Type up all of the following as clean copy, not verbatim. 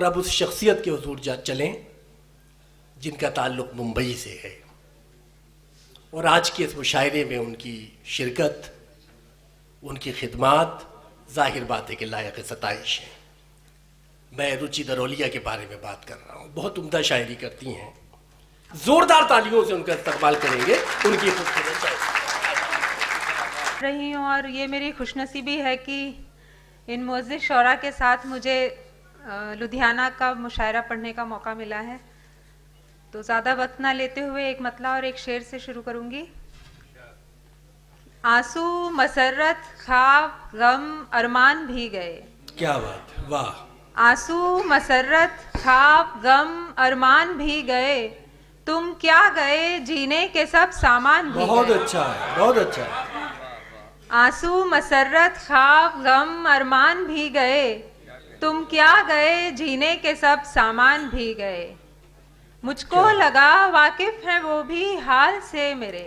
और अब उस शख्सियत के हुजूर चलें जिनका ताल्लुक मुंबई से है, और आज के इस मुशायरे में उनकी शिरकत, उनकी खिदमात जाहिर बात है कि लायक सताइश है। मैं रुचि दरोलिया के बारे में बात कर रहा हूँ। बहुत उम्दा शायरी करती हैं, जोरदार तालियों से उनका इस्तेमाल करेंगे। उनकी खूबसूरत रही हूँ और ये मेरी खुशनसीबी है कि इन मुअज़्ज़िज़ शौरा के साथ मुझे लुधियाना का मुशायरा पढ़ने का मौका मिला है। तो ज़्यादा वक्त ना लेते हुए एक मतला और एक शेर से शुरू करूँगी। आंसू मसरत ख्वाब गम अरमान भी गए। क्या बात, वाह। आंसू मसरत ख्वाब गम अरमान भी गए, तुम क्या गए जीने के सब सामान भी बहुत गए। अच्छा है, बहुत अच्छा है। आंसू मसरत ख्वाब गम अरमान भी गए, तुम क्या गए जीने के सब सामान भी गए। मुझको लगा वाकिफ हैं वो भी हाल से मेरे,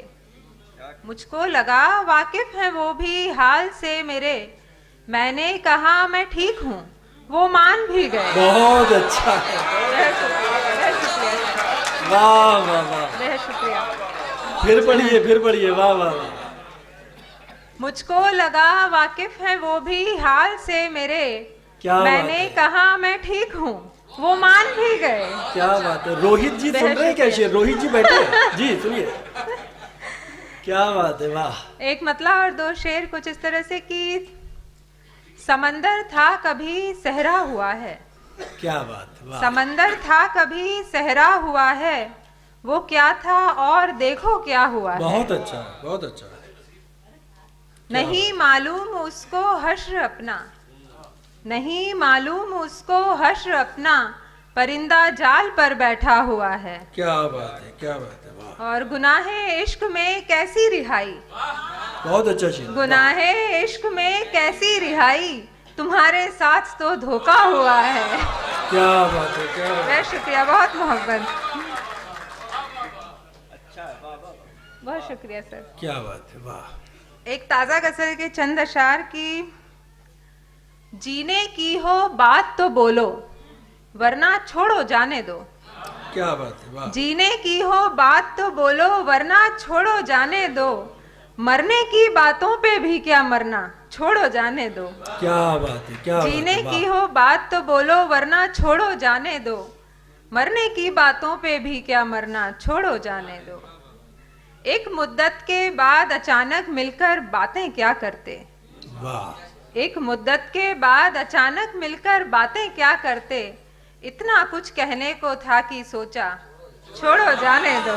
मुझको लगा वाकिफ हैं वो भी हाल से मेरे, मैंने कहा मैं ठीक हूँ वो मान भी गए। बहुत अच्छा है, बहुत शुक्रिया, वाह वाह वाह। बहुत शुक्रिया। फिर पढ़िए, वाह वाह वाह। मुझको लगा वाकिफ हैं वो भी हाल से मेरे, क्या मैंने कहा मैं ठीक हूँ वो मान भी गए। क्या बात है। रोहित जी सुन रहे हैं क्या शेर? रोहित जी बैठे हैं जी, सुनिए। क्या बात है, वाह। एक मतला और दो शेर कुछ इस तरह से कि समंदर था कभी सहरा हुआ है। क्या बात, वाह। समंदर था कभी सहरा हुआ है, वो क्या था और देखो क्या हुआ है। बहुत अच्छा, बहुत अच्छा। नहीं मालूम उसको हश्र अपना, नहीं मालूम उसको हश्र अपना, परिंदा जाल पर बैठा हुआ है। क्या बात है, क्या बात है, वाह। और गुनाहे इश्क में कैसी रिहाई, बहुत अच्छा शेर। गुनाहे इश्क में कैसी रिहाई, तुम्हारे साथ तो धोखा हुआ है। क्या बात है, क्या बात है। बहुत शुक्रिया, बहुत मोहब्बत, बहुत शुक्रिया सर। क्या बात है, वाह। एक ताज़ा गज़ल के चंद अशार की। जीने की हो बात तो बोलो वरना छोड़ो जाने दो। क्या बात है, वाह। जीने की हो बात तो बोलो वरना छोड़ो जाने दो, मरने की बातों पे भी क्या मरना छोड़ो जाने दो। क्या बात है, क्या जीने बात है, की वाह। हो बात तो बोलो वरना छोड़ो जाने दो, मरने की बातों पे भी क्या मरना छोड़ो जाने दो। एक मुद्दत के बाद अचानक मिलकर बातें क्या करते, वाह। एक मुद्दत के बाद अचानक मिलकर बातें क्या करते, इतना कुछ कहने को था कि सोचा छोड़ो जाने दो।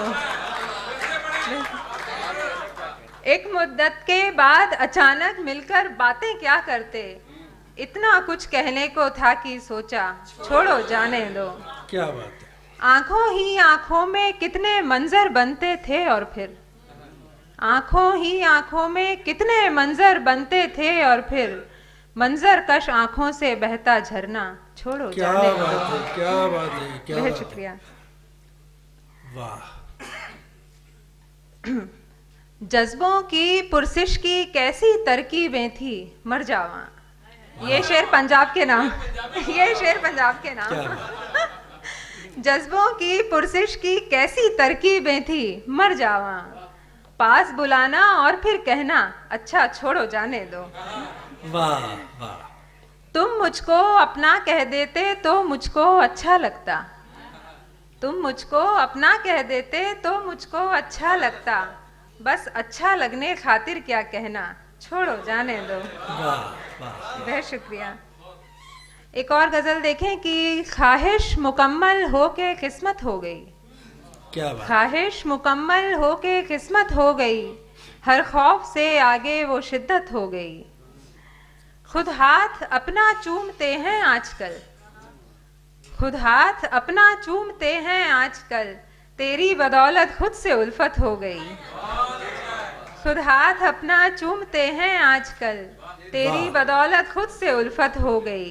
एक मुद्दत के बाद अचानक मिलकर बातें क्या करते, इतना कुछ कहने को था कि सोचा छोड़ो जाने दो। क्या बात है। आंखों ही आंखों में कितने मंजर बनते थे और फिर, आंखों ही आंखों में कितने मंजर बनते थे और फिर, मंजर कश आंखों से बहता झरना छोड़ो क्या जाने बात दो। है, क्या बात है, क्या बहुत बात है, शुक्रिया। वाह। जज्बों की पुरसिश की कैसी तरकीबें थी मर जावा। ये शेर पंजाब के नाम, ये शेर पंजाब के क्या नाम। बात। जज्बों की पुरसिश की कैसी तरकीबें थी मर जावा, पास बुलाना और फिर कहना अच्छा छोड़ो जाने दो। वाह वाह। तुम मुझको अपना कह देते तो मुझको अच्छा लगता, तुम मुझको अपना कह देते तो मुझको अच्छा लगता, बस अच्छा लगने खातिर क्या कहना छोड़ो जाने दो। वाह वाह। बहुत शुक्रिया। एक और गजल देखें कि ख्वाहिश मुकम्मल हो के किस्मत हो गई, क्या बात। ख्वाहिश मुकम्मल हो के किस्मत हो गई, हर खौफ से आगे वो शिद्दत हो गई। खुद हाथ अपना चूमते हैं आजकल, खुद हाथ अपना चूमते हैं आजकल, तेरी बदौलत खुद से उल्फत हो गई। खुद हाथ अपना चूमते हैं आजकल, तेरी बदौलत खुद से उल्फत हो गई।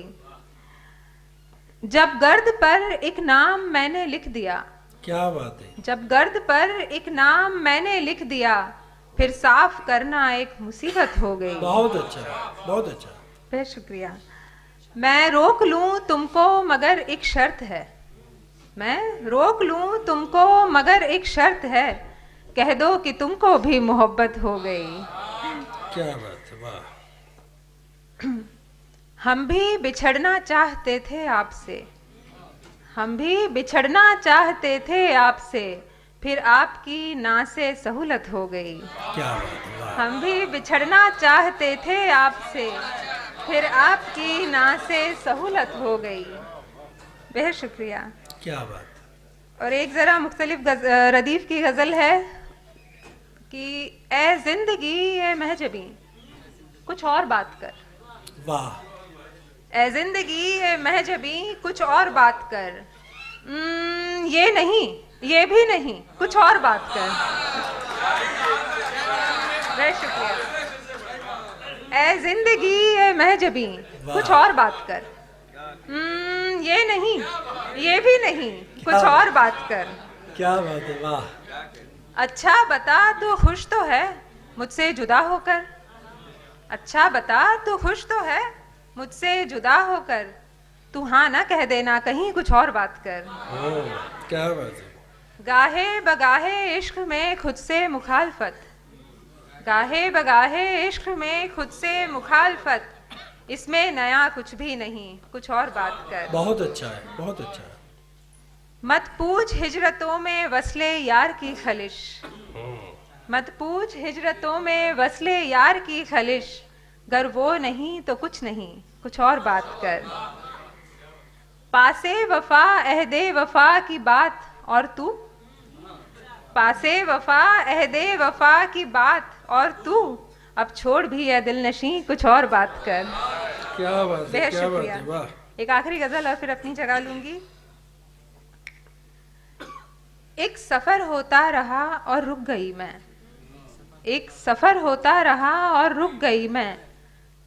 जब गर्द पर एक नाम मैंने लिख दिया, क्या बात है। जब गर्द पर एक नाम मैंने लिख दिया, फिर साफ करना एक मुसीबत हो गई। बहुत अच्छा, बहुत अच्छा। बहुत शुक्रिया। मैं रोक लूं तुमको मगर एक शर्त है, मैं रोक लूं तुमको मगर एक शर्त है, कह दो कि तुमको भी मोहब्बत हो गई। क्या बात है, वाह। हम भी बिछड़ना चाहते थे आपसे, हम भी बिछड़ना चाहते थे आपसे, फिर आपकी ना से सहूलत हो गई। क्या बात है, वाह। हम भी बिछड़ना चाहते थे आपसे, फिर आपकी ना से सहूलत हो गई। बेहद शुक्रिया। क्या बात। और एक ज़रा मुख्तलिफ रदीफ की गज़ल है कि ए जिंदगी ए महजबी कुछ और बात कर, वाह। ए जिंदगी ए महजबी कुछ और बात कर, ये नहीं ये भी नहीं कुछ और बात कर। बहुत शुक्रिया। ए जिंदगी ए महजबी कुछ और बात कर, ये नहीं ये भी नहीं कुछ और बात कर। क्या बात है, वाह। अच्छा बता तू खुश तो है मुझसे जुदा होकर, अच्छा बता तू खुश तो है मुझसे जुदा होकर, तू हाँ ना कह देना कहीं कुछ और बात कर। क्या बात है। गाहे बगाहे इश्क में खुद से मुखालफत, गाहे बगाहे इश्क में खुद से मुखालफत, इसमें नया कुछ भी नहीं कुछ और बात कर। बहुत अच्छा है, बहुत अच्छा है। मत पूछ हिजरतों में वसले यार की खलिश, मत पूछ हिजरतों में वसले यार की खलिश, गर वो नहीं तो कुछ नहीं कुछ और बात कर। पासे वफा अहदे वफा की बात और तू, पासे वफा अहदे वफा की बात और तू, अब छोड़ भी है दिल नशी कुछ और बात कर। क्या बात है, बेहद क्या बात शुक्रिया। है, वाह। एक आखिरी गजल और फिर अपनी जगह लूंगी। एक सफर होता रहा और रुक गई मैं, एक सफर होता रहा और रुक गई मैं,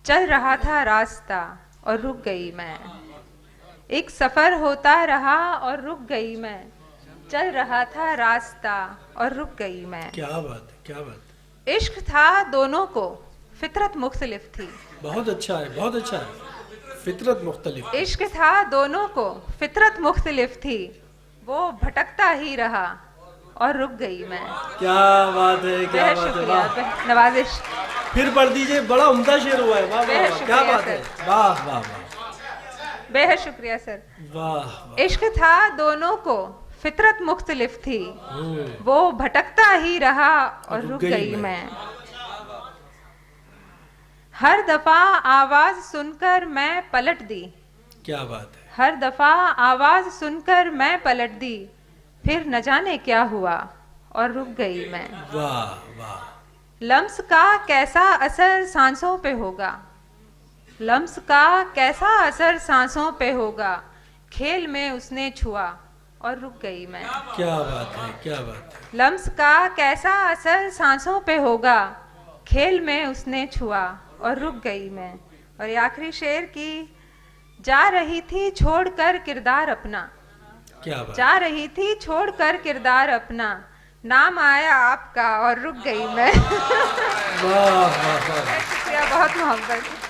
चल रहा था रास्ता और रुक गई मैं। एक सफर होता रहा और रुक गई मैं, चल रहा था रास्ता और रुक गई मैं। क्या बात है, क्या बात है। इश्क था दोनों को फितरत मुख्तलिफ थी, बहुत अच्छा है, बहुत अच्छा है। फितरत मुख्तलिफ। इश्क था दोनों को फितरत मुख्तलिफ थी, वो भटकता ही रहा और रुक गई मैं। क्या बात है, क्या बेहद बात है, शुक्रिया, वाह। नवाजिश। फिर पढ़ दीजिए, बड़ा उम्दा शेर हुआ है, वाह बेहद वाह, क्या शुक्रिया बात है, वाह वाह वाह, बेहद शुक्रिया सर। वाह। इश्क था दोनों को फितरत मुख्तलिफ थी, वो भटकता ही रहा और रुक गई मैं। हर दफा आवाज सुनकर मैं पलट दी, क्या बात है। हर दफा आवाज सुनकर मैं पलट दी, फिर न जाने क्या हुआ और रुक गई मैं। वाह वाह। लम्स का कैसा असर सांसों पे होगा, लम्स का कैसा असर सांसों पे होगा, खेल में उसने छुआ और रुक गई मैं। क्या बात है, क्या बात है। लम्स का कैसा असर सांसों पे होगा, खेल में उसने छुआ और रुक गई मैं। और ये आखिरी शेर की, जा रही थी छोड़कर किरदार अपना, क्या बात। जा रही थी छोड़कर किरदार अपना, नाम आया आपका और रुक गई मैं। वाह वाह वाह। शुक्रिया, बहुत मोहब्बत।